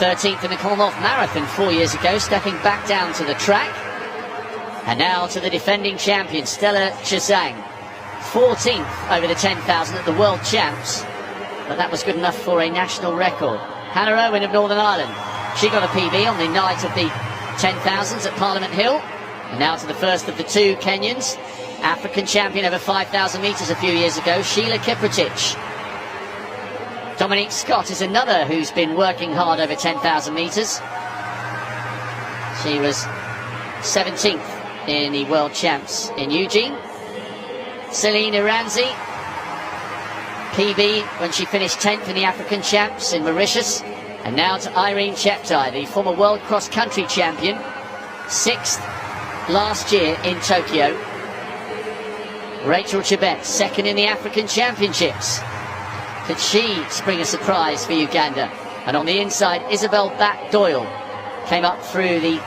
13th in the Commonwealth Marathon 4 years ago, stepping back down to the track. And now to the defending champion, Stella Chesang. 14th over the 10,000 at the World Champs. But that was good enough for a national record. Hannah Owen of Northern Ireland. She got a PB on the night of the 10,000s at Parliament Hill. And now to the first of the two Kenyans. African champion over 5,000 metres a few years ago, Stella Chesang. Dominique Scott is another who's been working hard over 10,000 metres. She was 17th in the World Champs in Eugene. Celine Iranzi, PB when she finished 10th in the African Champs in Mauritius. And now to Irene Cheptai, the former World Cross Country champion, 6th last year in Tokyo. Rachel Chebet, 2nd in the African Championships. Could she spring a surprise for Uganda? And on the inside, Isabel Bat-Doyle came up through the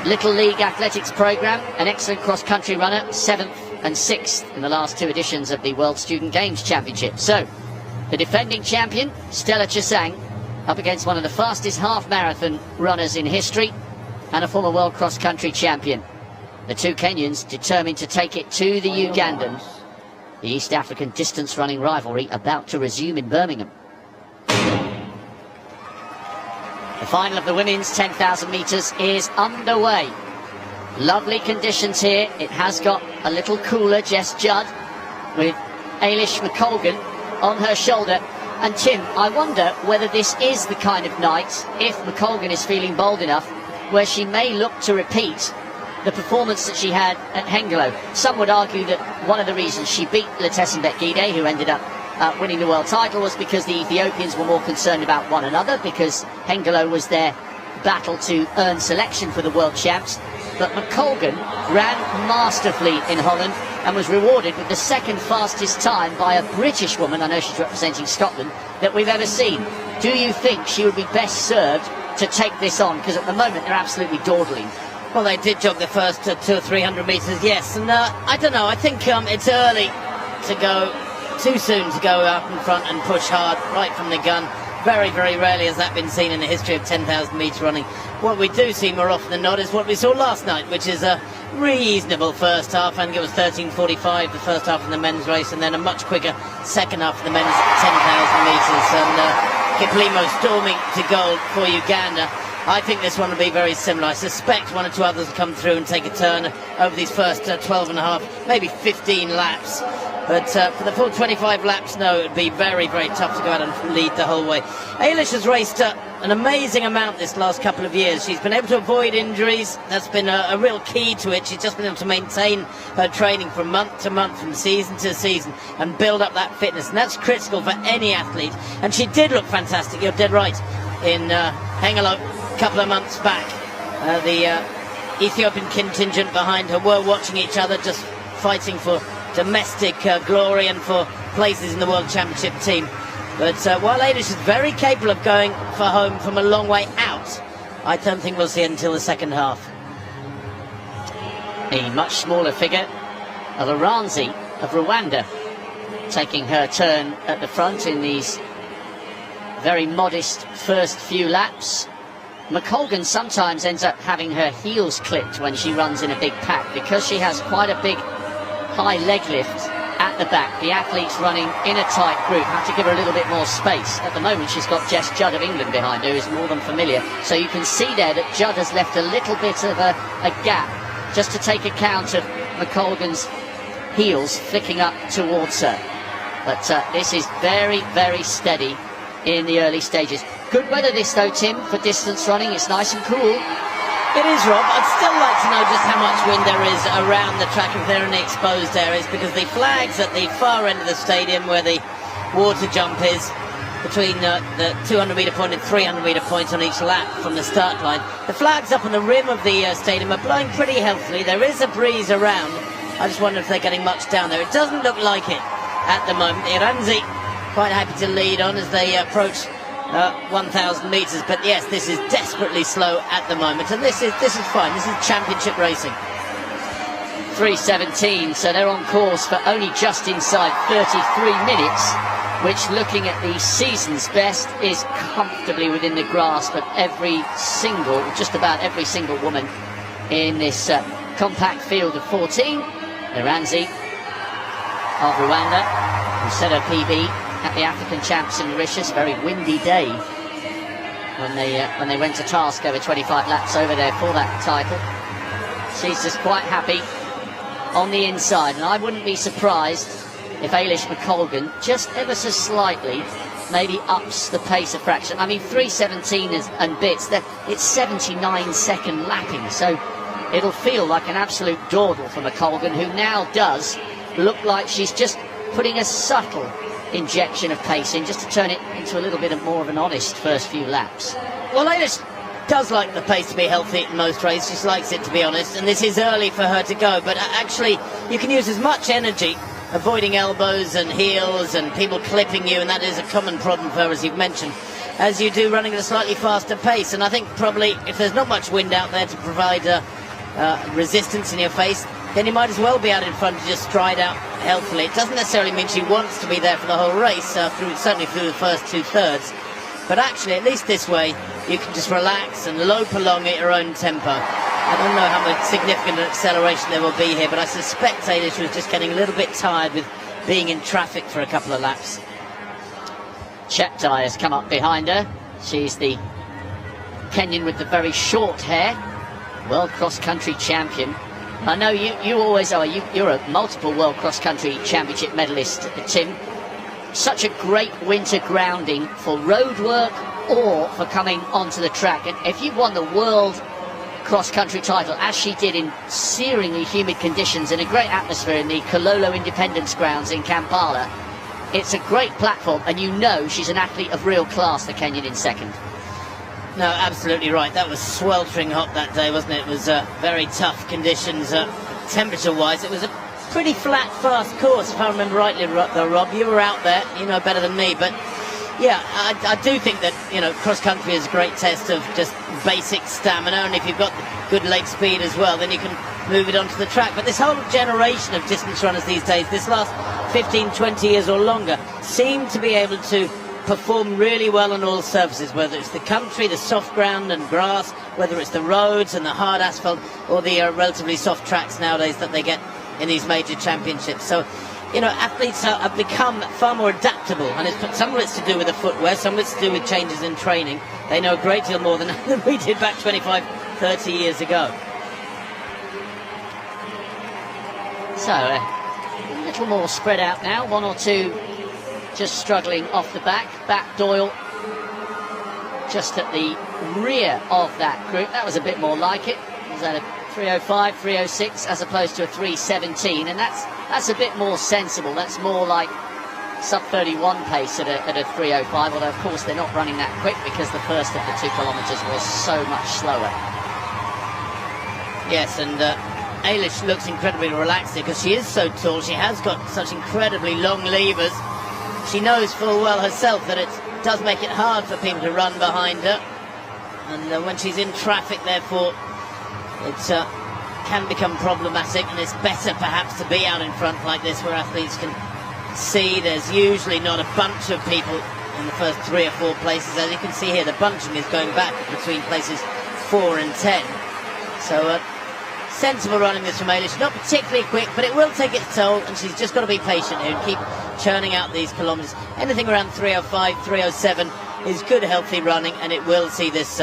Little League Athletics programme, an excellent cross-country runner, 7th and 6th in the last two editions of the World Student Games Championship. So, the defending champion, Stella Chesang, up against one of the fastest half-marathon runners in history, and a former World Cross-Country champion. The two Kenyans determined to take it to the Ugandans. The East African distance running rivalry about to resume in Birmingham. The final of the women's 10,000 metres is underway. Lovely conditions here. It has got a little cooler, Jess Judd, with Eilish McColgan on her shoulder. And Tim, I wonder whether this is the kind of night, if McColgan is feeling bold enough, where she may look to repeat the performance that she had at Hengelo. Some would argue that one of the reasons she beat Letesenbet Gide, who ended up winning the world title, was because the Ethiopians were more concerned about one another, because Hengelo was their battle to earn selection for the world champs. But McColgan ran masterfully in Holland and was rewarded with the second fastest time by a British woman, I know she's representing Scotland, that we've ever seen. Do you think she would be best served to take this on? Because at the moment they're absolutely dawdling. Well, they did jog the first 200 or 300 metres, yes. And I don't know, I think it's early to go, too soon to go up in front and push hard right from the gun. Very, very rarely has that been seen in the history of 10,000 metre running. What we do see more often than not is what we saw last night, which is a reasonable first half. I think it was 13:45 the first half of the men's race, and then a much quicker second half of the men's 10,000 metres. And Kiplimo storming to goal for Uganda. I think this one will be very similar. I suspect one or two others will come through and take a turn over these first 12 and a half, maybe 15 laps. But for the full 25 laps, no, it would be very, very tough to go out and lead the whole way. Eilish has raced an amazing amount this last couple of years. She's been able to avoid injuries. That's been a real key to it. She's just been able to maintain her training from month to month, from season to season, and build up that fitness. And that's critical for any athlete. And she did look fantastic, you're dead right, in Hengelo a couple of months back. The Ethiopian contingent behind her were watching each other, just fighting for domestic glory and for places in the World Championship team. But while Eilish is very capable of going for home from a long way out, I don't think we'll see it until the second half. A much smaller figure of Iranzi of Rwanda taking her turn at the front in these very modest first few laps. McColgan sometimes ends up having her heels clipped when she runs in a big pack, because she has quite a big high leg lift at the back. The athletes running in a tight group have to give her a little bit more space. At the moment she's got Jess Judd of England behind her, who's more than familiar. So you can see there that Judd has left a little bit of a gap, just to take account of McColgan's heels flicking up towards her. But this is very, very steady in the early stages. Good weather this though, Tim, for distance running. It's nice and cool. It is, Rob. I'd still like to know just how much wind there is around the track if there are any exposed areas, because the flags at the far end of the stadium where the water jump is, between the 200 metre point and 300 metre point on each lap from the start line, the flags up on the rim of the stadium are blowing pretty healthily. There is a breeze around. I just wonder if they're getting much down there. It doesn't look like it at the moment. Iranzi quite happy to lead on as they approach 1,000 metres, but yes, this is desperately slow at the moment, and this is fine. This is championship racing. 3:17, so they're on course for only just inside 33 minutes which, looking at the season's best, is comfortably within the grasp of just about every single woman in this compact field of 14. Iranzi of Rwanda, who set her PB at the African Champs in Mauritius. Very windy day when they went to task over 25 laps over there for that title. She's just quite happy on the inside, and I wouldn't be surprised if Eilish McColgan just ever so slightly maybe ups the pace a fraction. I mean, 3:17 and bits, it's 79-second lapping, so it'll feel like an absolute dawdle for McColgan, who now does look like she's just putting a subtle injection of pace in just to turn it into a little bit more of an honest first few laps. Well, Eilish does like the pace to be healthy in most races. She likes it, to be honest, and this is early for her to go, but actually you can use as much energy avoiding elbows and heels and people clipping you, and that is a common problem for her, as you've mentioned, as you do running at a slightly faster pace. And I think probably if there's not much wind out there to provide resistance in your face, then you might as well be out in front and just stride out healthily. It doesn't necessarily mean she wants to be there for the whole race, certainly through the first 2/3, but actually at least this way you can just relax and lope along at your own tempo. I don't know how much significant acceleration there will be here, but I suspect Eilish was just getting a little bit tired with being in traffic for a couple of laps. Cheptai has come up behind her. She's the Kenyan with the very short hair, world cross-country champion. I know you always are. You're a multiple world cross-country championship medalist, Tim. Such a great winter grounding for road work or for coming onto the track. And if you won the world cross-country title, as she did in searingly humid conditions in a great atmosphere in the Kololo Independence Grounds in Kampala, it's a great platform, and you know she's an athlete of real class, the Kenyan in second. No, absolutely right. That was sweltering hot that day, wasn't it? It was very tough conditions, temperature-wise. It was a pretty flat, fast course, if I remember rightly, though, Rob. You were out there, you know better than me, but yeah, I do think that, you know, cross-country is a great test of just basic stamina, and if you've got good leg speed as well, then you can move it onto the track. But this whole generation of distance runners these days, this last 15, 20 years or longer, seem to be able to perform really well on all surfaces, whether it's the country, the soft ground and grass, whether it's the roads and the hard asphalt, or the relatively soft tracks nowadays that they get in these major championships. So, you know, athletes have become far more adaptable, and some of it's to do with the footwear, some of it's to do with changes in training. They know a great deal more than we did back 25, 30 years ago. So, a little more spread out now, one or two just struggling off the back. Doyle just at the rear of that group. That was a bit more like it. Was that a 3:05, 3:06 as opposed to a 3:17, and that's a bit more sensible. That's more like sub-31 pace at a 3:05, although of course they're not running that quick because the first of the 2 kilometres was so much slower. Yes, and Eilish looks incredibly relaxed here because she is so tall. She has got such incredibly long levers. She knows full well herself that it does make it hard for people to run behind her, and when she's in traffic, therefore, it can become problematic, and it's better perhaps to be out in front like this where athletes can see there's usually not a bunch of people in the first 3 or 4 places. As you can see here, the bunching is going back between places 4 and 10. So sensible running this from Eilish, not particularly quick, but it will take its toll, and she's just got to be patient here and keep churning out these kilometres. Anything around 3:05, 3:07 is good, healthy running, and it will see this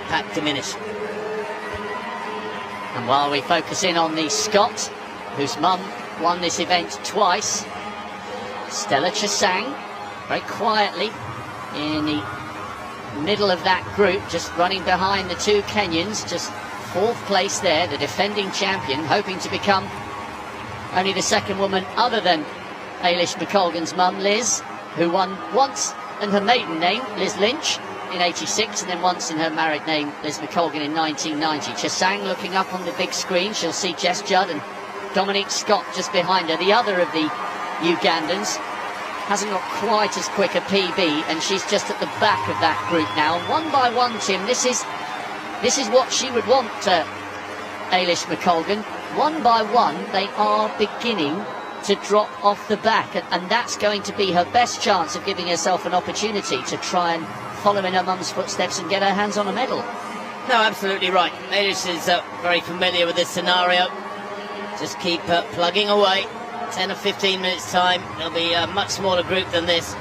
pack diminish. And while we focus in on the Scot, whose mum won this event twice, Stella Chesang, very quietly in the middle of that group, just running behind the 2 Kenyans, just 4th place there, the defending champion, hoping to become only the 2nd woman other than Eilish McColgan's mum, Liz, who won once in her maiden name, Liz Lynch, in '86, and then once in her married name, Liz McColgan, in 1990. Chesang looking up on the big screen. She'll see Jess Judd and Dominique Scott just behind her. The other of the Ugandans hasn't got quite as quick a PB, and she's just at the back of that group now. And one by one, Tim, this is what she would want, Eilish McColgan. One by one, they are beginning to drop off the back, and that's going to be her best chance of giving herself an opportunity to try and follow in her mum's footsteps and get her hands on a medal. No, absolutely right. Eilish is very familiar with this scenario. Just keep plugging away. 10 or 15 minutes time. There'll be a much smaller group than this.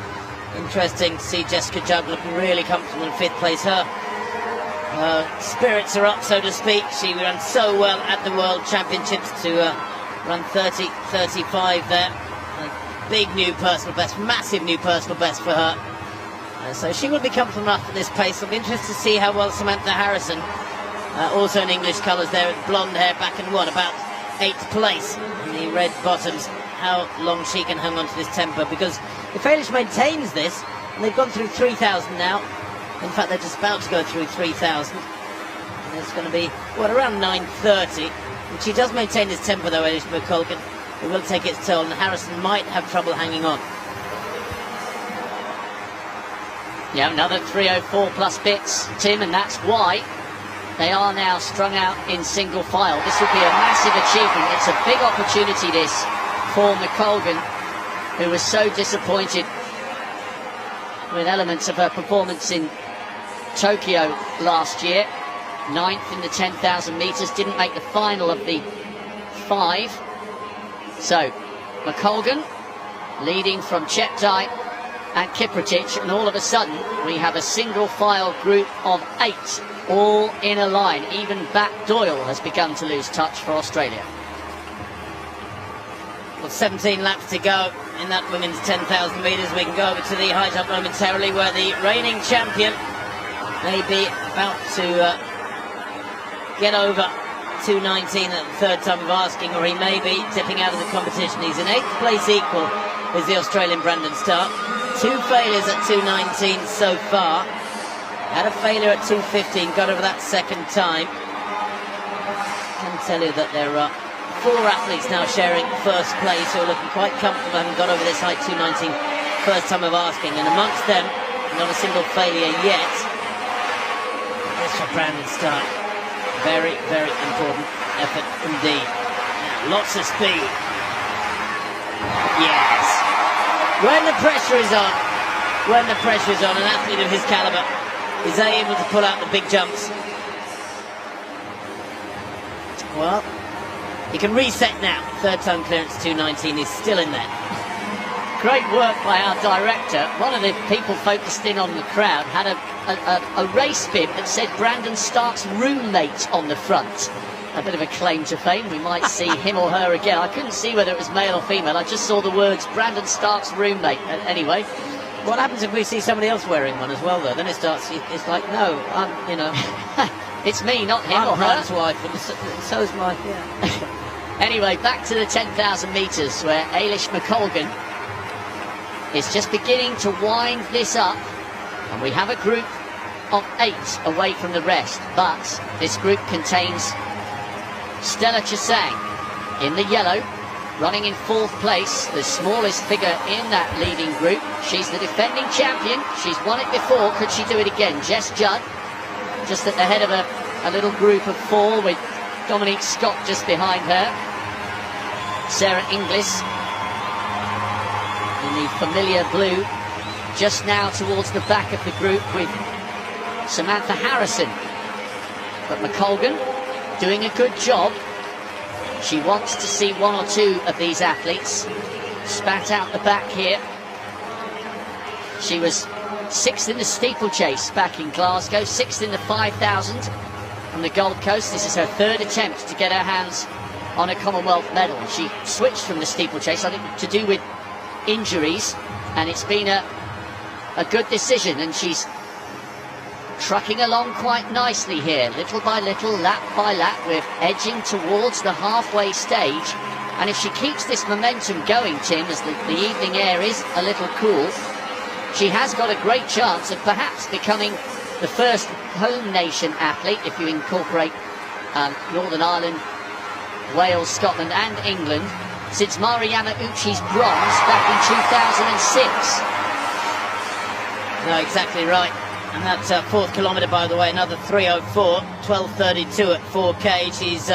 Interesting to see Jessica Judd looking really comfortable in 5th place. Her spirits are up, so to speak. She ran so well at the World Championships to run 30.35 there. A big new personal best, massive new personal best for her. So she will be comfortable enough at this pace. I'll be interested to see how well Samantha Harrison, also in English colours there with blonde hair, back in about 8th place in the red bottoms, how long she can hang on to this tempo, because if Eilish maintains this, and they've gone through 3,000 now, in fact they're just about to go through 3,000, and it's going to be, around 9:30. If she does maintain this tempo though, Eilish McColgan, it will take its toll, and Harrison might have trouble hanging on. Yeah, another 3:04 plus bits, Tim, and that's why they are now strung out in single file. This will be a massive achievement. It's a big opportunity, this, for McColgan, who was so disappointed with elements of her performance in Tokyo last year. 9th in the 10,000 metres, didn't make the final of the 5. So, McColgan leading from Cheptai and Kiprotich, and all of a sudden we have a single file group of 8 all in a line. Even Bat Doyle has begun to lose touch for Australia. Well, 17 laps to go in that women's 10,000 metres. We can go over to the high jump momentarily, where the reigning champion may be about to get over 2:19 at the 3rd time of asking, or he may be tipping out of the competition. He's in 8th place equal with the Australian Brandon Stark. 2 failures at 2:19 so far. Had a failure at 2:15, got over that 2nd time. I can tell you that there are 4 athletes now sharing 1st place who are looking quite comfortable, having got over this high 2:19 1st time of asking, and amongst them, not a single failure yet. This for Brandon Stark. Very, very important effort indeed. Now, lots of speed. Yes. When the pressure is on, an athlete of his calibre is able to pull out the big jumps. Well, he can reset now. 3rd time clearance 2:19 is still in there. Great work by our director. One of the people focused in on the crowd had a race bib that said Brandon Stark's roommate on the front. A bit of a claim to fame. We might see him or her again. I couldn't see whether it was male or female. I just saw the words Brandon Stark's roommate. Anyway, what happens if we see somebody else wearing one as well, though? Then it's like, no, it's me, not him I'm or her. Brian's wife, and so is my. Yeah. Anyway, back to the 10,000 metres, where Eilish McColgan is just beginning to wind this up, and we have a group of 8 away from the rest, but this group contains Stella Chesang in the yellow, running in 4th place, the smallest figure in that leading group. She's the defending champion. She's won it before. Could she do it again? Jess Judd, just at the head of a little group of 4, with Dominique Scott just behind her. Sarah Inglis in the familiar blue, just now towards the back of the group with Samantha Harrison. But McColgan doing a good job. She wants to see 1 or 2 of these athletes spat out the back here. She was 6th in the steeplechase back in Glasgow, 6th in the 5,000 on the Gold Coast. This is her 3rd attempt to get her hands on a Commonwealth medal. She switched from the steeplechase, I think, to do with injuries, and it's been a good decision, and she's trucking along quite nicely here, little by little, lap by lap. We're edging towards the halfway stage, and if she keeps this momentum going, Tim, as the evening air is a little cool, she has got a great chance of perhaps becoming the first home nation athlete, if you incorporate Northern Ireland, Wales, Scotland and England, since Mari Yamauchi's bronze back in 2006. No, exactly right. And that 4th kilometre, by the way, another 3:04, 12:32 at 4K. She's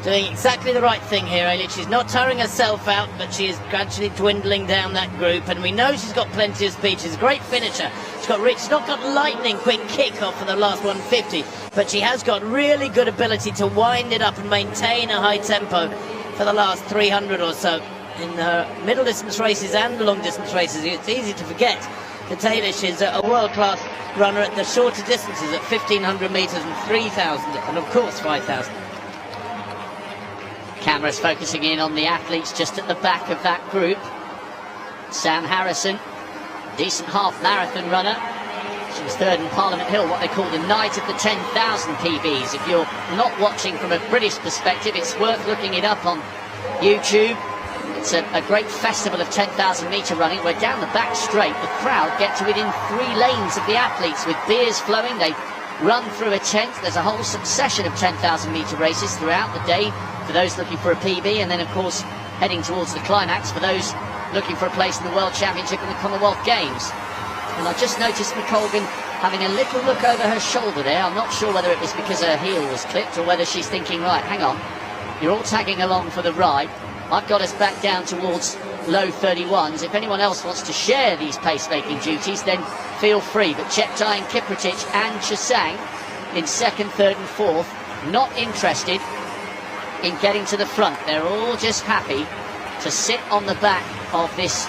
Doing exactly the right thing here, Eilish. She's not tiring herself out, but she is gradually dwindling down that group. And we know she's got plenty of speed. She's a great finisher. She's not got lightning quick kick-off for the last 150, but she has got really good ability to wind it up and maintain a high tempo for the last 300 or so. In her middle distance races and long distance races, it's easy to forget that Eilish is a world-class runner at the shorter distances at 1,500 metres and 3,000 and of course 5,000. Cameras focusing in on the athletes just at the back of that group. Sam Harrison, decent half marathon runner. She was third in Parliament Hill, what they call the night of the 10,000 PBs. If you're not watching from a British perspective, it's worth looking it up on YouTube. It's a great festival of 10,000 metre running where down the back straight the crowd get to within 3 lanes of the athletes with beers flowing. They run through a tent. There's a whole succession of 10,000 metre races throughout the day for those looking for a PB, and then of course heading towards the climax for those looking for a place in the World Championship and the Commonwealth Games. And I just noticed McColgan having a little look over her shoulder there. I'm not sure whether it was because her heel was clipped or whether she's thinking, right, hang on, you're all tagging along for the ride. I've got us back down towards low 31s. If anyone else wants to share these pace-making duties, then feel free. But Cheptai and Kiprotich and Chesang in second, third and fourth, not interested in getting to the front. They're all just happy to sit on the back of this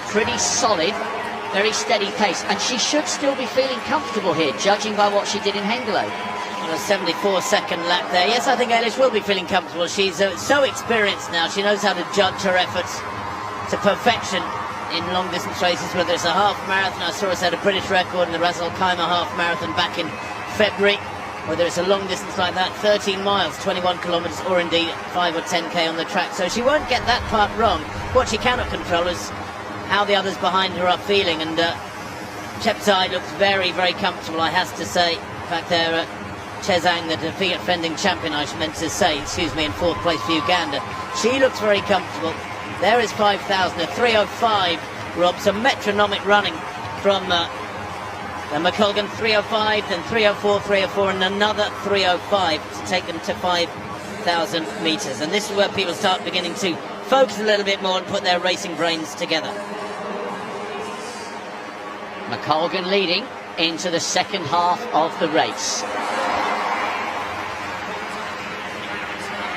pretty solid, very steady pace. And she should still be feeling comfortable here, judging by what she did in Hengelo. On a 74-second lap there. Yes, I think Eilish will be feeling comfortable. She's so experienced now. She knows how to judge her efforts to perfection in long distance races, whether it's a half marathon. I saw us had a British record in the Ras Al Khaimah half marathon back in February. Whether it's a long distance like that, 13 miles, 21 kilometres, or indeed 5 or 10k on the track. So she won't get that part wrong. What she cannot control is how the others behind her are feeling. And Cheptai looks very, very comfortable, I have to say. In fact, they're Chesang, the defending champion, I meant to say, in fourth place for Uganda. She looks very comfortable. There is 5,000, a 3:05, Rob, some metronomic running from McColgan, 3:05, then 3:04, 3:04, and another 3:05 to take them to 5,000 metres. And this is where people start beginning to focus a little bit more and put their racing brains together. McColgan leading into the second half of the race.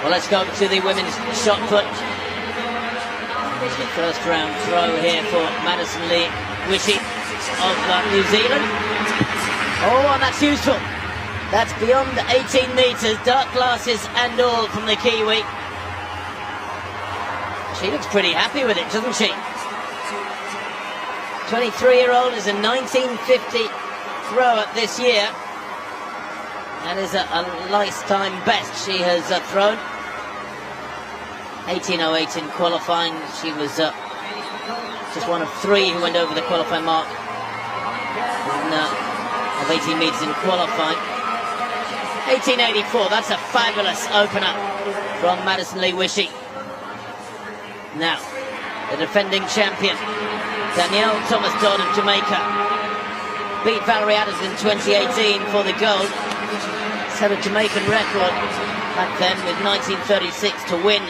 Well, let's go to the women's shot put. It's the first round throw here for Madison Lee Wishy of New Zealand. Oh, and that's useful. That's beyond 18 metres, dark glasses and all from the Kiwi. She looks pretty happy with it, doesn't she? 23-year-old is a 1950 thrower this year. That is a lifetime best she has thrown. 18:08 in qualifying. She was just one of 3 who went over the qualifying mark of 18 metres in qualifying. 18:84, that's a fabulous opener from Madison Lee Wishy. Now, the defending champion, Danielle Thomas-Dodd of Jamaica, beat Valerie Adams in 2018 for the gold. Set a Jamaican record back then with 1936 to win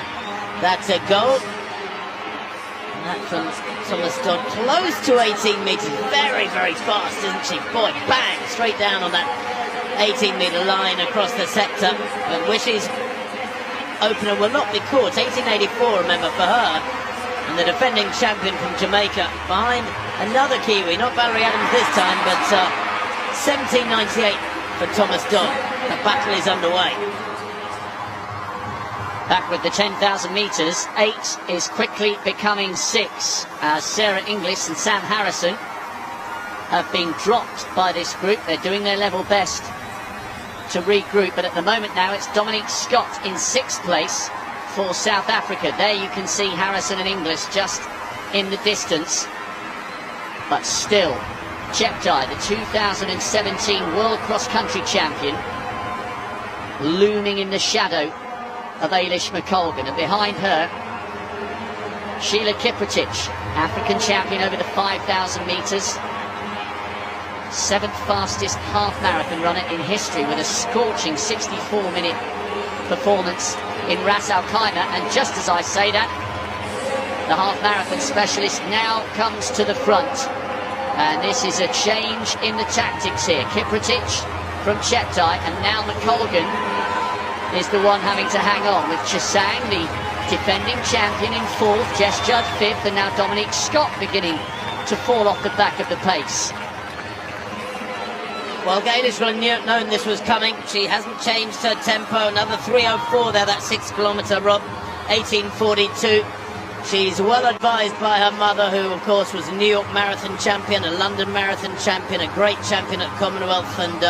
that gold. And that from Thomas-Dodd, close to 18 metres, very, very fast, isn't she? Boy, bang, straight down on that 18-metre line across the sector. But Wishy's opener will not be caught. 18:84, remember, for her. And the defending champion from Jamaica behind another Kiwi, not Valerie Adams this time, but 17:98 for Thomas-Dodd. The battle is underway. Back with the 10,000 metres, 8 is quickly becoming 6 as Sarah Inglis and Sam Harrison have been dropped by this group. They're doing their level best to regroup, but at the moment now it's Dominique Scott in 6th place for South Africa. There you can see Harrison and Inglis just in the distance, but still Cheptai, the 2017 World Cross Country Champion, looming in the shadow of Eilish McColgan, and behind her Sheila Kiprotich, African champion over the 5,000 metres, 7th fastest half marathon runner in history with a scorching 64-minute performance in Ras Al Khaimah. And just as I say that, the half-marathon specialist now comes to the front. And this is a change in the tactics here. Kiprotich from Cheptai, and now McColgan is the one having to hang on, with Chesang, the defending champion, in fourth, Jess Judd fifth, and now Dominique Scott beginning to fall off the back of the pace. Well, Eilish will have known this was coming. She hasn't changed her tempo. Another 3:04 there, that 6 kilometre, Rob. 18:42. She's well advised by her mother, who of course was a New York Marathon champion, a London Marathon champion, a great champion at Commonwealth and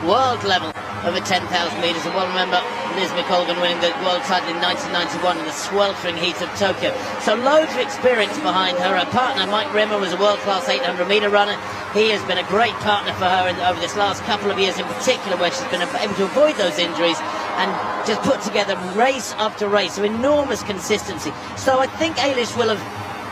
world level over 10,000 metres. And well, remember Liz McColgan winning the world title in 1991 in the sweltering heat of Tokyo. So loads of experience behind her. Her partner Mike Rimmer was a world-class 800-metre runner. He has been a great partner for her over this last couple of years in particular, where she's been able to avoid those injuries and just put together race after race, so enormous consistency. So I think Eilish will have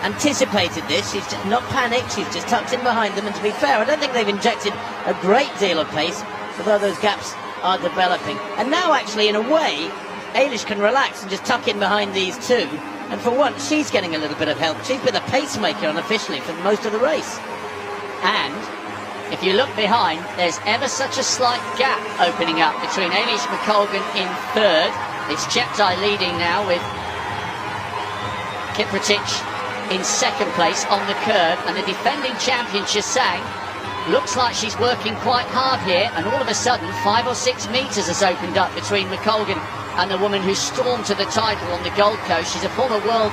anticipated this. She's just not panicked, she's just tucked in behind them, and to be fair, I don't think they've injected a great deal of pace, although those gaps are developing. And now actually, in a way, Eilish can relax and just tuck in behind these two, and for once she's getting a little bit of help. She's been a pacemaker unofficially for most of the race. And if you look behind, there's ever such a slight gap opening up between Eilish McColgan in third. It's Cheptai leading now, with Kiprotich in second place on the curve, and the defending champion Chesang looks like she's working quite hard here, and all of a sudden 5 or 6 metres has opened up between McColgan and the woman who stormed to the title on the Gold Coast. She's a former world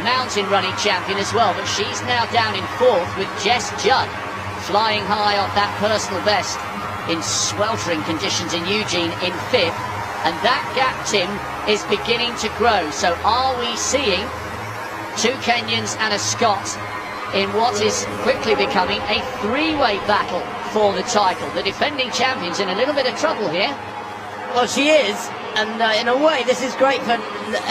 mountain running champion as well, but she's now down in fourth, with Jess Judd flying high off that personal best in sweltering conditions in Eugene in fifth. And that gap, Tim, is beginning to grow. So are we seeing two Kenyans and a Scot in what is quickly becoming a three-way battle for the title? The defending champion's in a little bit of trouble here. Well, she is, and in a way this is great for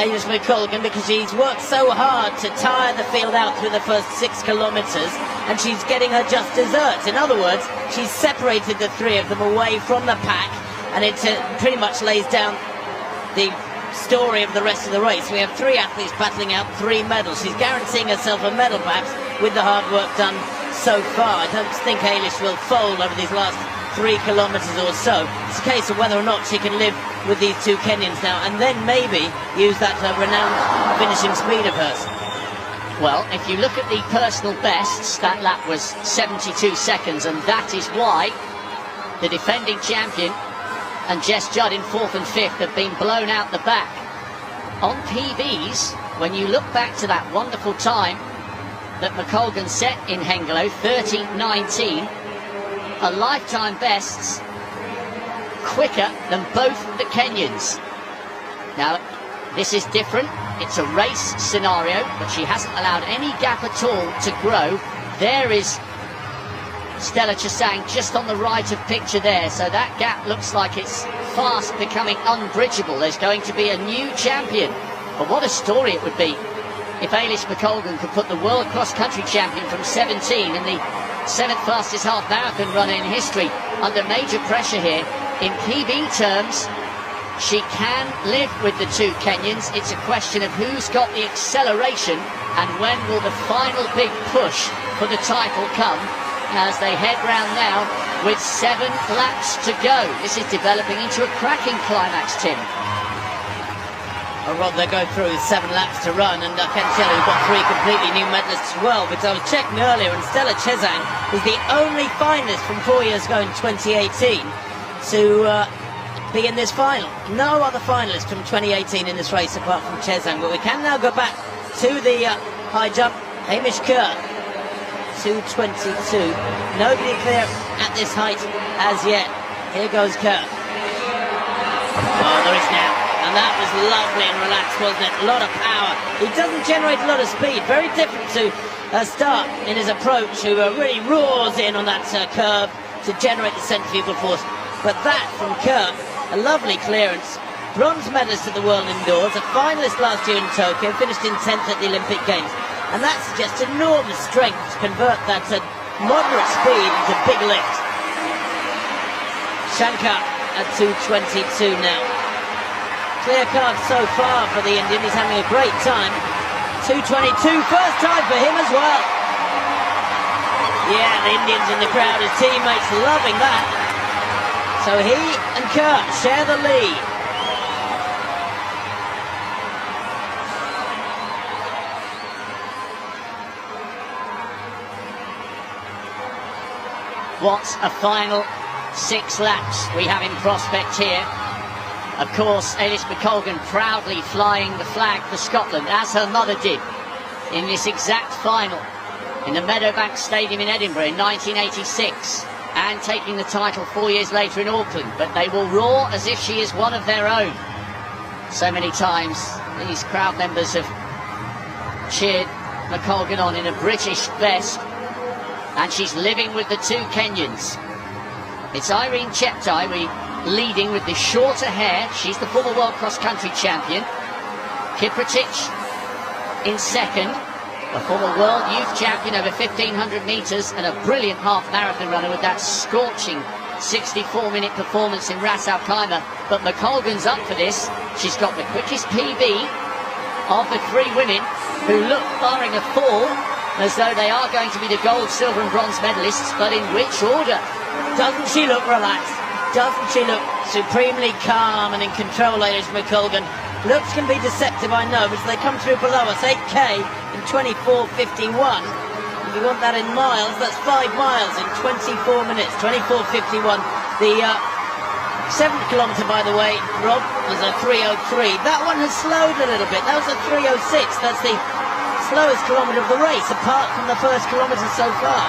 Eilish McColgan, because she's worked so hard to tire the field out through the first 6 kilometres, and she's getting her just desserts. In other words, she's separated the three of them away from the pack, and it pretty much lays down the story of the rest of the race. We have 3 athletes battling out 3 medals. She's guaranteeing herself a medal, perhaps, with the hard work done so far. I don't think Eilish will fold over these last 3 kilometres or so. It's a case of whether or not she can live with these two Kenyans now, and then maybe use that renowned finishing speed of hers. Well, if you look at the personal bests, that lap was 72 seconds, and that is why the defending champion and Jess Judd in fourth and fifth have been blown out the back. On PBs, when you look back to that wonderful time that McColgan set in Hengelo, 30:19, a lifetime bests quicker than both the Kenyans. Now, this is different. It's a race scenario, but she hasn't allowed any gap at all to grow. There is Stella Chesang just on the right of picture there, so that gap looks like it's fast becoming unbridgeable. There's going to be a new champion, but what a story it would be if Eilish McColgan could put the world cross-country champion from 17 and the 7th fastest half-marathon runner in history under major pressure here. In PB terms, she can live with the two Kenyans. It's a question of who's got the acceleration and when will the final big push for the title come, as they head round now with 7 laps to go. This is developing into a cracking climax, Tim. Well, Rob, they go through 7 laps to run, and I can tell you we've got 3 completely new medalists as well, because I was checking earlier, and Stella Chesang is the only finalist from 4 years ago in 2018 to be in this final. No other finalist from 2018 in this race apart from Chesang. But we can now go back to the high jump. Hamish Kerr, 2:22. Nobody clear at this height as yet. Here goes Kerr. Oh, there is now. And that was lovely and relaxed, wasn't it? A lot of power. He doesn't generate a lot of speed. Very different to Start in his approach, who really roars in on that curve to generate the centrifugal force. But that from Kerr, a lovely clearance. Bronze medalist at the World Indoors, a finalist last year in Tokyo, finished in 10th at the Olympic Games. And that suggests enormous strength to convert that moderate speed into big lift. Shankar at 2:22 now. Clear card so far for the Indian. He's having a great time. 2:22, first time for him as well. Yeah, the Indians in the crowd, his teammates loving that. So he and Kurt share the lead. What a final 6 laps we have in prospect here. Of course, Eilish McColgan proudly flying the flag for Scotland, as her mother did, in this exact final in the Meadowbank Stadium in Edinburgh in 1986, and taking the title 4 years later in Auckland. But they will roar as if she is one of their own. So many times these crowd members have cheered McColgan on in a British vest, and she's living with the 2 Kenyans. It's Irene Cheptai leading with the shorter hair. She's the former world cross-country champion. Kiprotich in second, a former world youth champion over 1,500 metres and a brilliant half-marathon runner with that scorching 64-minute performance in Ras Al Khaimah. But McColgan's up for this. She's got the quickest PB of the 3 women, who look, barring a fall, as though they are going to be the gold, silver and bronze medalists. But in which order? Doesn't she look relaxed? Doesn't she look supremely calm and in control, Eilish McColgan? Looks can be deceptive, I know, but they come through below us. 8k in 24:51. If you want that in miles, that's 5 miles in 24 minutes. 24:51. The 7th kilometre, by the way, Rob, was a 3:03. That one has slowed a little bit. That was a 3:06. That's the slowest kilometre of the race, apart from the first kilometre so far.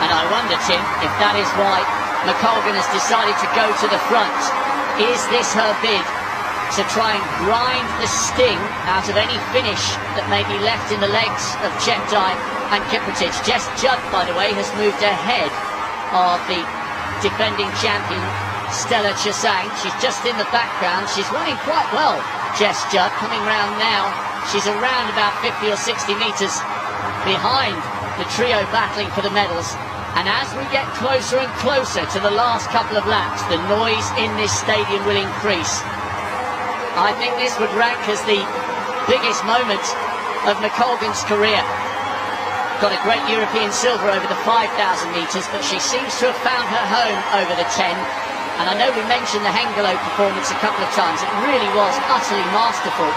And I wonder, Tim, if that is why McColgan has decided to go to the front. Is this her bid to try and grind the sting out of any finish that may be left in the legs of Cheptai and Kiprotich? Jess Judd, by the way, has moved ahead of the defending champion Stella Chesang. She's just in the background. She's running quite well, Jess Judd, coming round now. She's around about 50 or 60 metres behind the trio battling for the medals. And as we get closer and closer to the last couple of laps, the noise in this stadium will increase. I think this would rank as the biggest moment of McColgan's career. Got a great European silver over the 5,000 metres, but she seems to have found her home over the 10. And I know we mentioned the Hengelo performance a couple of times. It really was utterly masterful.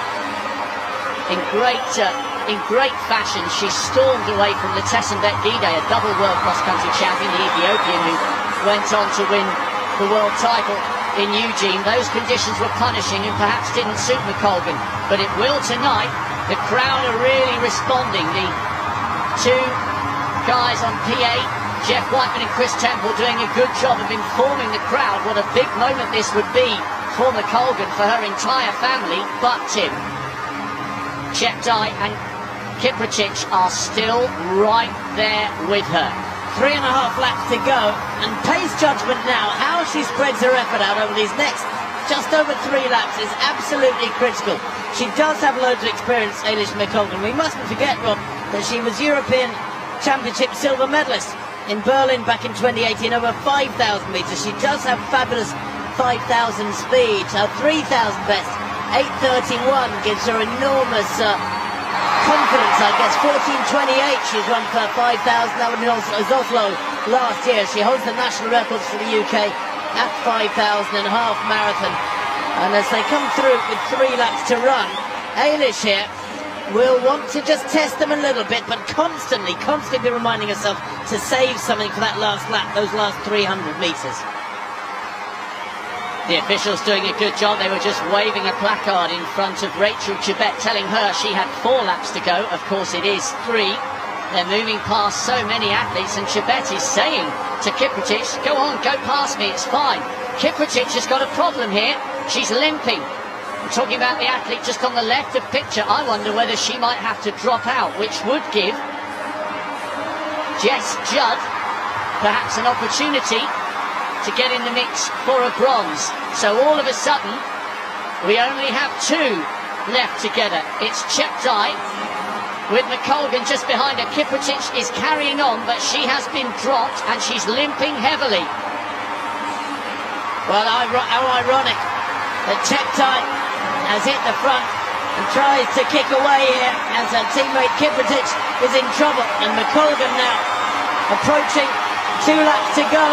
In great fashion, she stormed away from Letesenbet Gide, a double world cross-country champion, the Ethiopian, who went on to win the world title in Eugene. Those conditions were punishing and perhaps didn't suit McColgan, but it will tonight. The crowd are really responding. The 2 guys on P8, Jeff Whiteman and Chris Temple, doing a good job of informing the crowd what a big moment this would be for McColgan, for her entire family. But Tim, Cheptai and Kiprotich are still right there with her. 3.5 laps to go, and pace judgment now. How she spreads her effort out over these next just over 3 laps is absolutely critical. She does have loads of experience, Eilish McColgan. We mustn't forget, Rob, that she was European Championship silver medalist in Berlin back in 2018 over 5,000 metres. She does have fabulous 5,000 speed. Her 3,000 best, 8:31, gives her enormous confidence, I guess. 14:28 she's run for 5,000. That was in Oslo last year. She holds the national records for the UK at 5,000 and half marathon. And as they come through with 3 laps to run, Eilish here will want to just test them a little bit, but constantly be reminding herself to save something for that last lap, those last 300 metres. The officials doing a good job. They were just waving a placard in front of Rachel Chebet, telling her she had 4 laps to go. Of course it is 3. They're moving past so many athletes, and Chebet is saying to Kiprotich, go on, go past me, it's fine. Kiprotich has got a problem here. She's limping. I'm talking about the athlete just on the left of picture. I wonder whether she might have to drop out, which would give Jess Judd perhaps an opportunity to get in the mix for a bronze. So all of a sudden, we only have 2 left together. It's Cheptai with McColgan just behind her. Kiprotich is carrying on, but she has been dropped and she's limping heavily. Well, how ironic But Cheptai has hit the front and tries to kick away here as her teammate Kiprotich is in trouble. And McColgan now approaching 2 laps to go,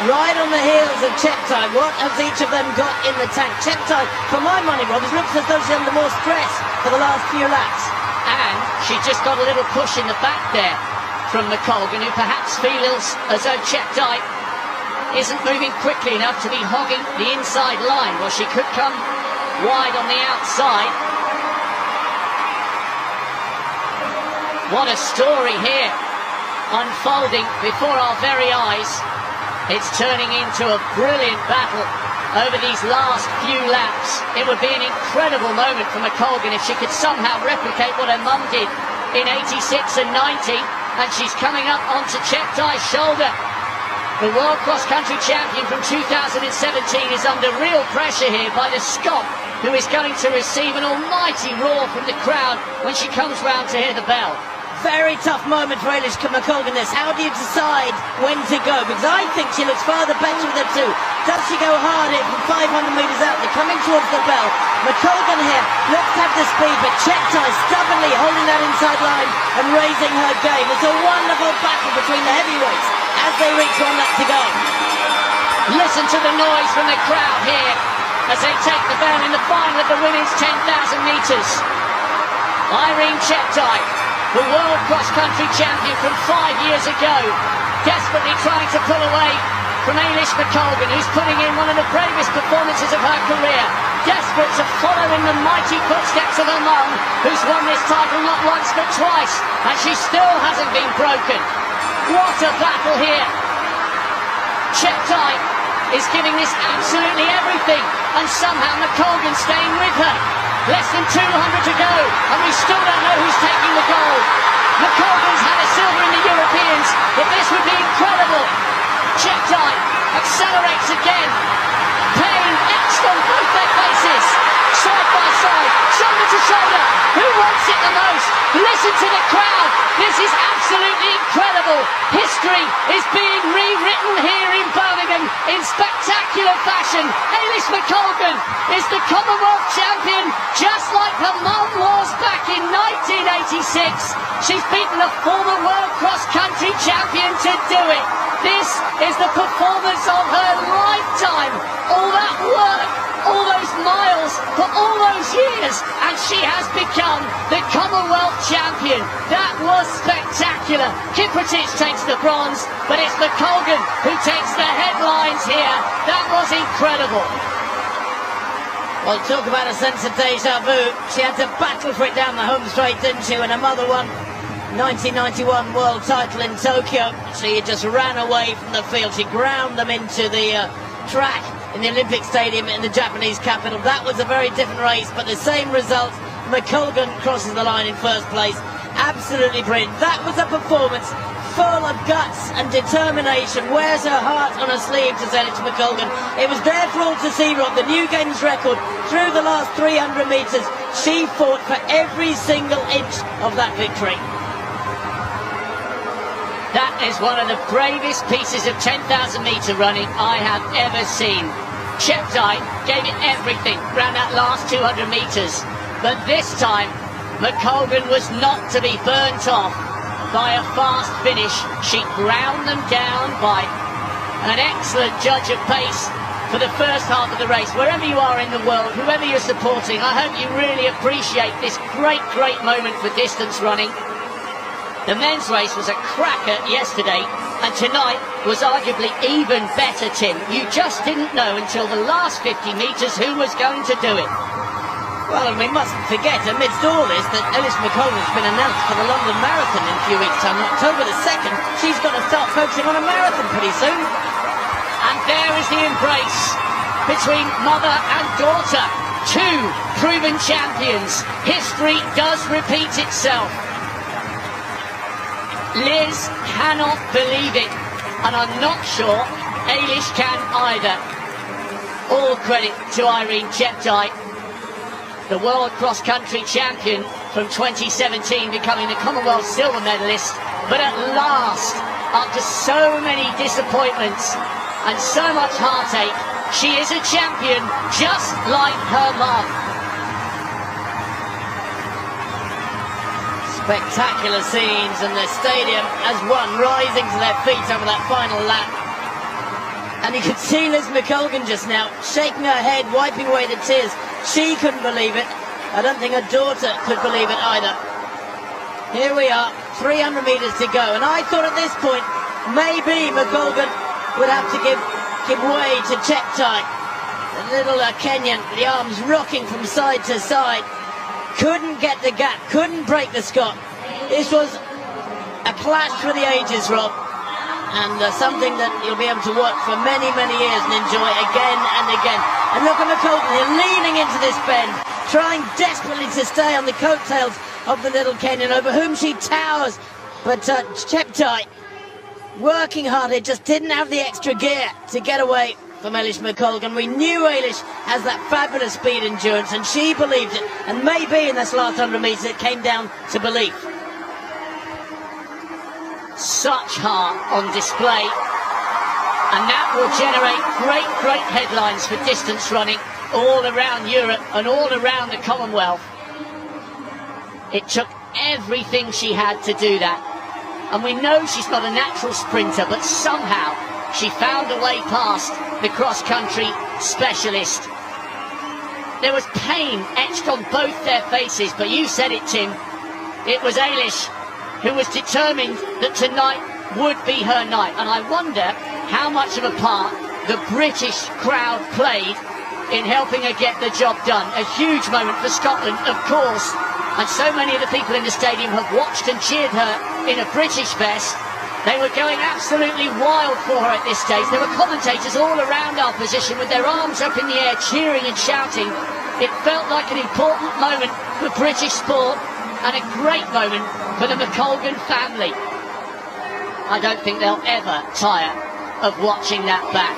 right on the heels of Cheptai. What has each of them got in the tank? Cheptai, for my money, Rob, it looks as though she's under more stress for the last few laps. And she just got a little push in the back there from McColgan, who perhaps feels as though Cheptai isn't moving quickly enough to be hogging the inside line. Well, she could come wide on the outside. What a story here unfolding before our very eyes. It's turning into a brilliant battle over these last few laps. It would be an incredible moment for McColgan if she could somehow replicate what her mum did in 86 and 90, and she's coming up onto Cheptai's shoulder. The World Cross Country Champion from 2017 is under real pressure here by the Scot, who is going to receive an almighty roar from the crowd when she comes round to hear the bell. Very tough moment for Eilish McColgan this. How do you decide when to go? Because I think she looks far the better of the two. Does she go hard in from 500 metres out? They're coming towards the bell. McColgan here looks to have the speed, but Cheptai stubbornly holding that inside line and raising her game. It's a wonderful battle between the heavyweights as they reach 1 lap to go. Listen to the noise from the crowd here as they take the bell in the final of the women's 10,000 metres. Irene Cheptai, the World Cross Country Champion from 5 years ago, desperately trying to pull away from Eilish McColgan, who's putting in one of the bravest performances of her career, desperate to follow in the mighty footsteps of her mum, who's won this title not once but twice, and she still hasn't been broken. What a battle here. Cheptai is giving this absolutely everything, and somehow McColgan's staying with her. Less than 200 to go, and we still don't know who's taking the gold. McColgan's had a silver in the Europeans, but this would be incredible. Cheptai accelerates again, playing etched on both their faces, side by side, shoulder to shoulder. Who wants it the most? Listen to the crowd. This is absolutely incredible. History is being rewritten here in Birmingham in spectacular fashion. Eilish McColgan is the Commonwealth champion, just like her mum was back in 1986. She's beaten a former World Cross Country champion to do it. This is the performance of her lifetime. All that work, all those miles for all those years, and she has become the Commonwealth champion. That was spectacular. Kiprotich takes the bronze, but it's McColgan who takes the headlines here. That was incredible. Well, talk about a sense of deja vu. She had to battle for it down the home straight, didn't she? When her mother won 1991 world title in Tokyo, she just ran away from the field. She ground them into the track in the Olympic Stadium in the Japanese capital. That was a very different race, but the same result. McColgan crosses the line in first place. Absolutely brilliant. That was a performance full of guts and determination. Wears her heart on her sleeve to Eilish McColgan. It was there for all to see, Rob. The new games record through the last 300 metres. She fought for every single inch of that victory. That is one of the bravest pieces of 10,000 metre running I have ever seen. Cheptai gave it everything around that last 200 metres, but this time McColgan was not to be burnt off by a fast finish. She ground them down by an excellent judge of pace for the first half of the race. Wherever you are in the world, whoever you're supporting, I hope you really appreciate this great moment for distance running. The men's race was a cracker yesterday, and tonight was arguably even better, Tim. You just didn't know until the last 50 metres who was going to do it. Well, and we mustn't forget, amidst all this, that Eilish McColgan's been announced for the London Marathon in a few weeks' time. October the 2nd, she's got to start focusing on a marathon pretty soon. And there is the embrace between mother and daughter. Two proven champions. History does repeat itself. Liz cannot believe it, and I'm not sure Eilish can either. All credit to Irene Cheptai, the World Cross Country champion from 2017, becoming the Commonwealth silver medalist. But at last, after so many disappointments and so much heartache, She is a champion, just like her mum. Spectacular scenes, and the stadium as one, rising to their feet over that final lap. And you could see Liz McColgan just now shaking her head, wiping away the tears. She couldn't believe it. I don't think her daughter could believe it either. Here we are, 300 metres to go, and I thought at this point maybe McColgan would have to give way to Cheptai. The little Kenyan, the arms rocking from side to side. Couldn't get the gap, couldn't break the Scot. This was a clash for the ages, Rob, and something that you'll be able to watch for many, many years and enjoy again and again. And look at McColgan here leaning into this bend, trying desperately to stay on the coattails of the little Kenyan, over whom she towers. But Cheptai, working hard, it just didn't have the extra gear to get away from Eilish McColgan. We knew Eilish has that fabulous speed endurance, and she believed it. And maybe in this last 100 metres it came down to belief. Such heart on display, and that will generate great headlines for distance running all around Europe and all around the Commonwealth. It took everything she had to do that, and we know she's not a natural sprinter, but somehow she found a way past the cross-country specialist. There was pain etched on both their faces, but you said it, Tim. It was Eilish who was determined that tonight would be her night, and I wonder how much of a part the British crowd played in helping her get the job done. A huge moment for Scotland, of course, and so many of the people in the stadium have watched and cheered her in a British vest. They were going absolutely wild for her at this stage. There were commentators all around our position with their arms up in the air, cheering and shouting. It felt like an important moment for British sport, and a great moment for the McColgan family. I don't think they'll ever tire of watching that back.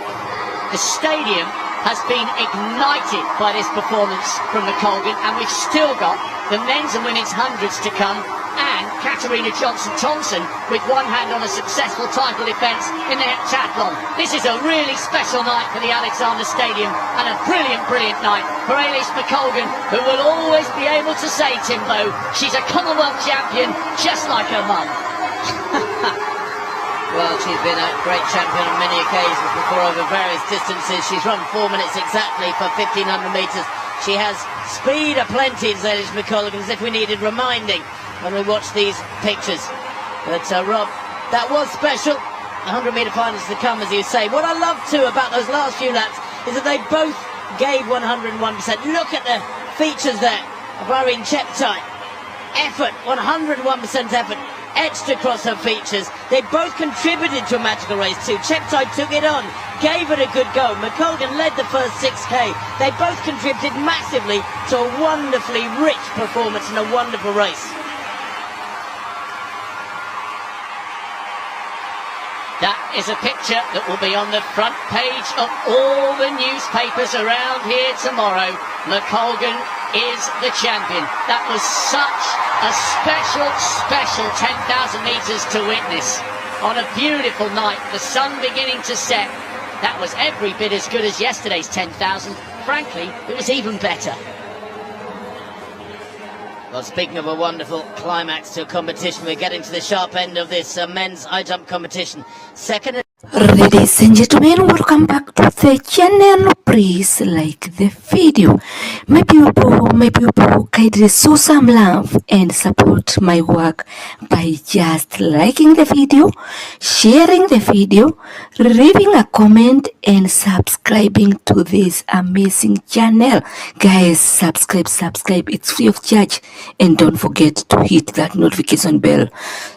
The stadium has been ignited by this performance from McColgan, and we've still got the men's and women's hundreds to come, and Katarina Johnson-Thompson with one hand on a successful title defence in the heptathlon. This is a really special night for the Alexander Stadium, and a brilliant night for Eilish McColgan, who will always be able to say, Timbo, she's a Commonwealth champion just like her mum. Well, she's been a great champion on many occasions before over various distances. She's run 4 minutes exactly for 1,500 metres. She has speed aplenty, Eilish McColgan, as if we needed reminding when we watch these pictures. But Rob, that was special. 100-metre finals to come, as you say. What I love too about those last few laps is that they both gave 101%. Look at the features there of Irene Cheptai. Effort, 101% effort, etched across her features. They both contributed to a magical race too. Cheptai took it on, gave it a good go. McColgan led the first 6K. They both contributed massively to a wonderfully rich performance and a wonderful race. That is a picture that will be on the front page of all the newspapers around here tomorrow. McColgan is the champion. That was such a special 10,000 metres to witness on a beautiful night, the sun beginning to set. That was every bit as good as yesterday's 10,000. Frankly, it was even better. Well, speaking of a wonderful climax to a competition, we're getting to the sharp end of this men's high jump competition. Second. Ladies and gentlemen, welcome back to the channel. Please like the video. My people, kindly show some love and support my work by just liking the video, sharing the video, leaving a comment, and subscribing to this amazing channel. Guys, subscribe. It's free of charge, and don't forget to hit that notification bell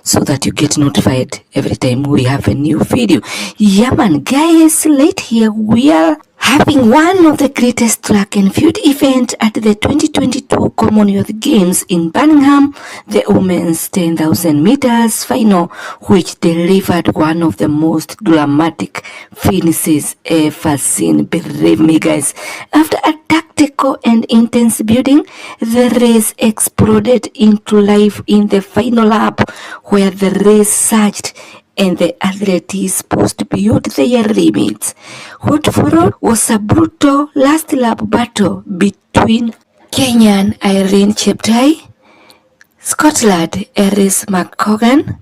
so that you get notified every time we have a new video. Yeah man, guys, late here we are having one of the greatest track and field event at the 2022 Commonwealth Games in Birmingham, the women's 10,000 meters final, which delivered one of the most dramatic finishes ever seen. Believe me, guys, after a tactical and intense building, the race exploded into life in the final lap, where the race surged and the athletes pushed beyond their limits. What followed was a brutal last lap battle between Kenyan Irene Cheptai, Scotland Eilish McColgan,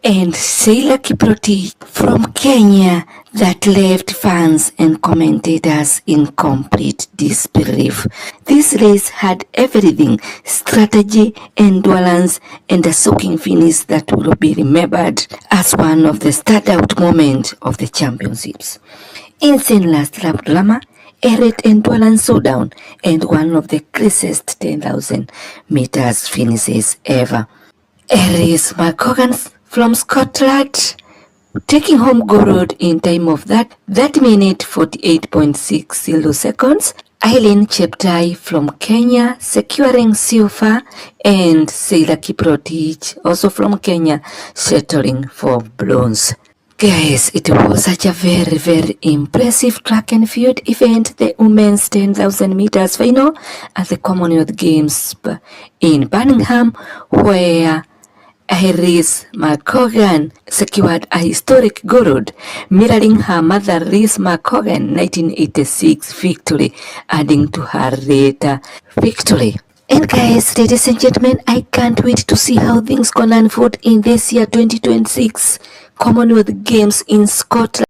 and Stella Chesang from Kenya that left fans and commentators in complete disbelief. This race had everything: strategy, endurance, and a shocking finish that will be remembered as one of the standout moments of the championships. Insane last lap drama, a great endurance showdown, and one of the craziest 10,000 meters finishes ever. Eilish McColgan from Scotland taking home gold in time of that minute 48.60 seconds. Irene Cheptai from Kenya securing silver, and Stella Chesang also from Kenya settling for bronze. Guys, it was such a very, very impressive track and field event, the women's 10,000 meters final at the Commonwealth Games in Birmingham, where Eilish McColgan secured a historic gold, mirroring her mother Eilish McColgan 1986 victory, adding to her later victory. And guys, ladies and gentlemen, I can't wait to see how things gonna unfold in this year 2026 Commonwealth Games in Scotland.